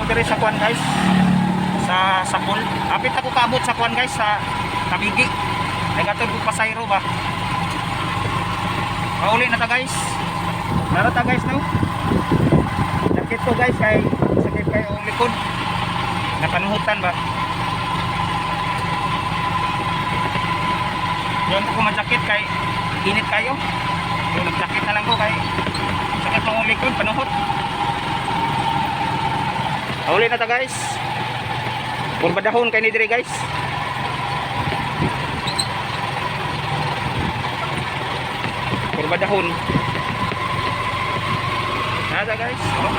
diri sa kuan guys. Sa pool. Apit ako kaabot sa kuan guys sa Tabigi. Nagatod ko pasayro ba. Mauli na ta guys. Nara ta guys no. Sakit ko guys kay sakit kay ang likod. Napanuhutan ba. Yan ko majakit kay init kayo. Yung nagjakit na lang ko kay sakit ng likod panuhot. Mauli na ta guys. Purbadahon kay ni dire guys. Purbadahon. Nada guys. Oh.